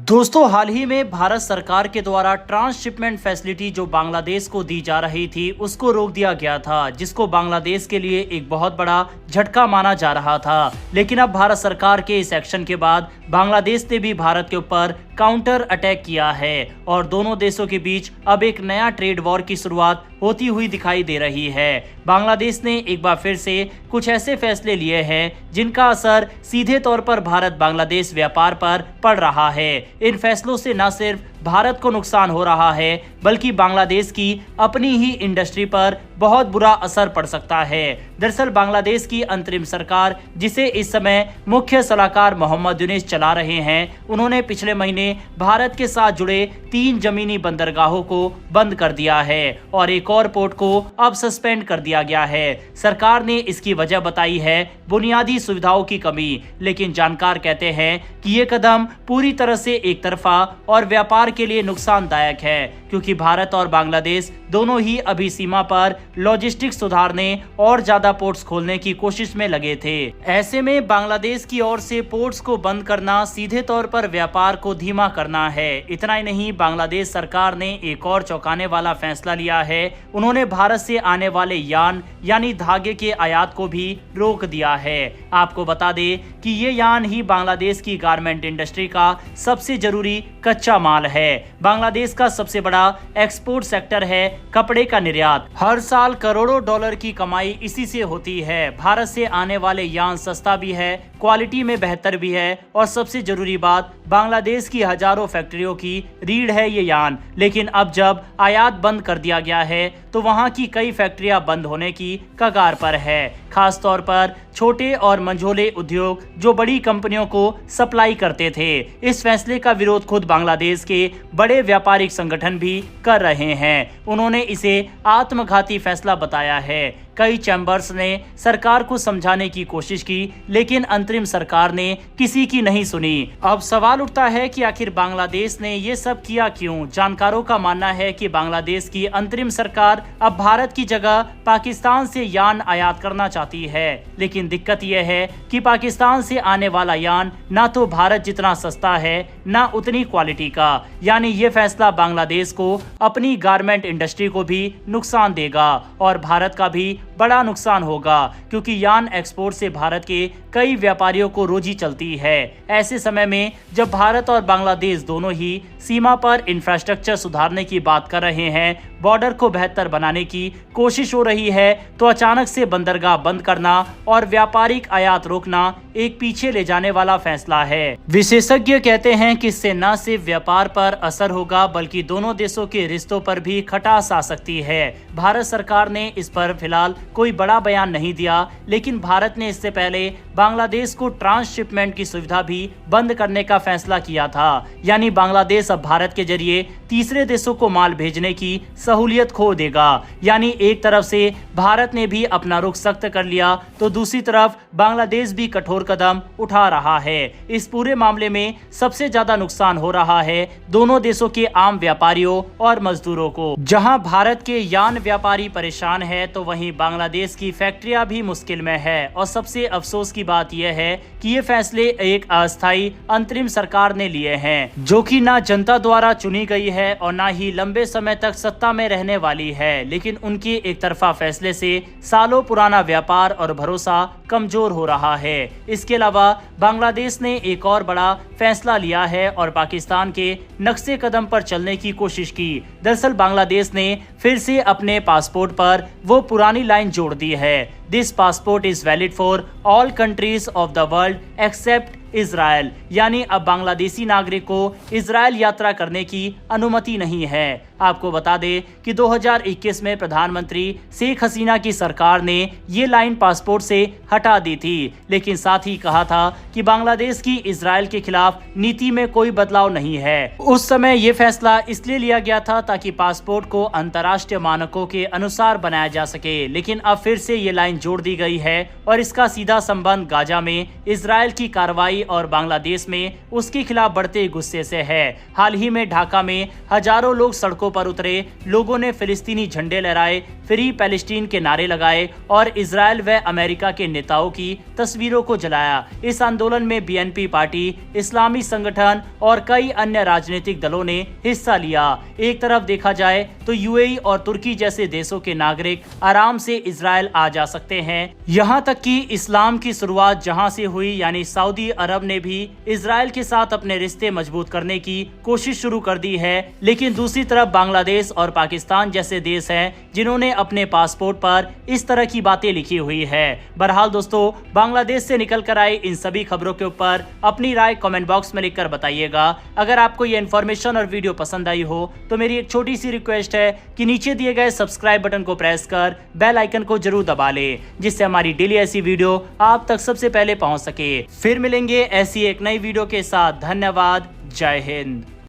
दोस्तों, हाल ही में भारत सरकार के द्वारा ट्रांसशिपमेंट फैसिलिटी जो बांग्लादेश को दी जा रही थी उसको रोक दिया गया था, जिसको बांग्लादेश के लिए एक बहुत बड़ा झटका माना जा रहा था। लेकिन अब भारत सरकार के इस एक्शन के बाद बांग्लादेश ने भी भारत के ऊपर काउंटर अटैक किया है और दोनों देशों के बीच अब एक नया ट्रेड वॉर की शुरुआत होती हुई दिखाई दे रही है। बांग्लादेश ने एक बार फिर से कुछ ऐसे फैसले लिए हैं जिनका असर सीधे तौर पर भारत बांग्लादेश व्यापार पर पड़ रहा है। इन फैसलों से न सिर्फ भारत को नुकसान हो रहा है बल्कि बांग्लादेश की अपनी ही इंडस्ट्री पर बहुत बुरा असर पड़ सकता है। दरअसल बांग्लादेश की अंतरिम सरकार, जिसे इस समय मुख्य सलाहकार मोहम्मद यूनिस चला रहे हैं, उन्होंने पिछले महीने भारत के साथ जुड़े 3 जमीनी बंदरगाहों को बंद कर दिया है और एक और पोर्ट को अब सस्पेंड कर दिया गया है। सरकार ने इसकी वजह बताई है बुनियादी सुविधाओं की कमी, लेकिन जानकार कहते हैं कि ये कदम पूरी तरह से एक तरफा और व्यापार के लिए नुकसानदायक है, क्योंकि भारत और बांग्लादेश दोनों ही अभी सीमा पर लॉजिस्टिक्स सुधारने और ज्यादा पोर्ट्स खोलने की कोशिश में लगे थे। ऐसे में बांग्लादेश की ओर से पोर्ट्स को बंद करना सीधे तौर पर व्यापार को धीमा करना है। इतना ही नहीं, बांग्लादेश सरकार ने एक और चौंकाने वाला फैसला लिया है। उन्होंने भारत से आने वाले यान यानी धागे के आयात को भी रोक दिया है। आपको बता दें कि ये यान ही बांग्लादेश की गारमेंट इंडस्ट्री का सबसे जरूरी कच्चा माल है। बांग्लादेश का सबसे बड़ा एक्सपोर्ट सेक्टर है कपड़े का निर्यात। हर साल करोड़ों डॉलर की कमाई इसी से होती है। भारत से आने वाले यान सस्ता भी है, क्वालिटी में बेहतर भी है और सबसे जरूरी बात, बांग्लादेश की हजारों फैक्ट्रियों की रीढ़ है ये यान। लेकिन अब जब आयात बंद कर दिया गया है तो वहां की कई फैक्ट्रियां बंद होने की कगार पर है। खास तौर पर छोटे और मंझोले उद्योग जो बड़ी कंपनियों को सप्लाई करते थे। इस फैसले का विरोध खुद बांग्लादेश के बड़े व्यापारिक संगठन भी कर रहे हैं। उन्होंने इसे आत्मघाती फैसला बताया है। कई चैम्बर्स ने सरकार को समझाने की कोशिश की, लेकिन अंतरिम सरकार ने किसी की नहीं सुनी। अब सवाल उठता है कि आखिर बांग्लादेश ने ये सब किया क्यों? जानकारों का मानना है कि बांग्लादेश की अंतरिम सरकार अब भारत की जगह पाकिस्तान से यान आयात करना चाहती है। लेकिन दिक्कत यह है कि पाकिस्तान से आने वाला यान ना तो भारत जितना सस्ता है ना उतनी क्वालिटी का। यानी ये फैसला बांग्लादेश को, अपनी गारमेंट इंडस्ट्री को भी नुकसान देगा और भारत का भी बड़ा नुकसान होगा, क्योंकि यान एक्सपोर्ट से भारत के कई व्यापारियों को रोजी चलती है। ऐसे समय में जब भारत और बांग्लादेश दोनों ही सीमा पर इंफ्रास्ट्रक्चर सुधारने की बात कर रहे हैं, बॉर्डर को बेहतर बनाने की कोशिश हो रही है, तो अचानक से बंदरगाह बंद करना और व्यापारिक आयात रोकना एक पीछे ले जाने वाला फैसला है। विशेषज्ञ कहते हैं कि इससे न सिर्फ व्यापार पर असर होगा बल्कि दोनों देशों के रिश्तों पर भी खटास आ सकती है। भारत सरकार ने इस पर फिलहाल कोई बड़ा बयान नहीं दिया, लेकिन भारत ने इससे पहले बांग्लादेश को ट्रांसशिपमेंट की सुविधा भी बंद करने का फैसला किया था। यानी बांग्लादेश अब भारत के जरिए तीसरे देशों को माल भेजने की सहूलियत खो देगा। यानी एक तरफ से भारत ने भी अपना रुख सख्त कर लिया तो दूसरी तरफ बांग्लादेश भी कठोर कदम उठा रहा है। इस पूरे मामले में सबसे ज्यादा नुकसान हो रहा है दोनों देशों के आम व्यापारियों और मजदूरों को। जहां भारत के यान व्यापारी परेशान है तो वहीं बांग्लादेश की फैक्ट्रियां भी मुश्किल में है। और सबसे अफसोस की बात यह है कि ये फैसले एक अस्थायी अंतरिम सरकार ने लिए हैं, जो कि ना जनता द्वारा चुनी गई है और ना ही लंबे समय तक सत्ता में रहने वाली है। लेकिन उनके एक तरफा फैसले से सालों पुराना व्यापार और भरोसा कमजोर हो रहा है। इसके अलावा बांग्लादेश ने एक और बड़ा फैसला लिया है और पाकिस्तान के नक्शे कदम पर चलने की कोशिश की। दरअसल बांग्लादेश ने फिर से अपने पासपोर्ट पर वो पुरानी लाइन जोड़ दी है, this passport is valid for all countries of the world accept Israel. यानी अब बांग्लादेशी नागरिक को इजराइल यात्रा करने की अनुमति नहीं है। आपको बता दें कि 2021 में प्रधानमंत्री शेख हसीना की सरकार ने ये लाइन पासपोर्ट से हटा दी थी, लेकिन साथ ही कहा था कि बांग्लादेश की इजराइल के खिलाफ नीति में कोई बदलाव नहीं है। उस समय ये फैसला इसलिए लिया गया था ताकि पासपोर्ट को अंतर्राष्ट्रीय मानकों के अनुसार बनाया जा सके। लेकिन अब फिर से ये लाइन जोड़ दी गई है और इसका सीधा संबंध गाजा में इजराइल की कार्रवाई और बांग्लादेश में उसके खिलाफ बढ़ते गुस्से से है। हाल ही में ढाका में हजारों लोग सड़कों पर उतरे, लोगों ने फिलिस्तीनी झंडे लहराए, फ्री पैलेस्टीन के नारे लगाए और इजराइल व अमेरिका के नेताओं की तस्वीरों को जलाया। इस आंदोलन में बीएनपी पार्टी, इस्लामी संगठन और कई अन्य राजनीतिक दलों ने हिस्सा लिया। एक तरफ देखा जाए तो यूएई और तुर्की जैसे देशों के नागरिक आराम से इजराइल आ जा सकते हैं। यहाँ तक कि इस्लाम की शुरुआत जहाँ से हुई यानी सऊदी अरब ने भी इजराइल के साथ अपने रिश्ते मजबूत करने की कोशिश शुरू कर दी है। लेकिन दूसरी तरफ बांग्लादेश और पाकिस्तान जैसे देश हैं जिन्होंने अपने पासपोर्ट पर इस तरह की बातें लिखी हुई है। बहरहाल दोस्तों, बांग्लादेश से निकल कर आई इन सभी खबरों के ऊपर अपनी राय कमेंट बॉक्स में लिखकर बताइएगा। अगर आपको ये इन्फॉर्मेशन और वीडियो पसंद आई हो तो मेरी एक छोटी सी रिक्वेस्ट है कि नीचे दिए गए सब्सक्राइब बटन को प्रेस कर बेल आइकन को जरूर दबा ले, जिससे हमारी डेली ऐसी वीडियो आप तक सबसे पहले पहुंच सके। फिर मिलेंगे ऐसी एक नई वीडियो के साथ। धन्यवाद। जय हिंद।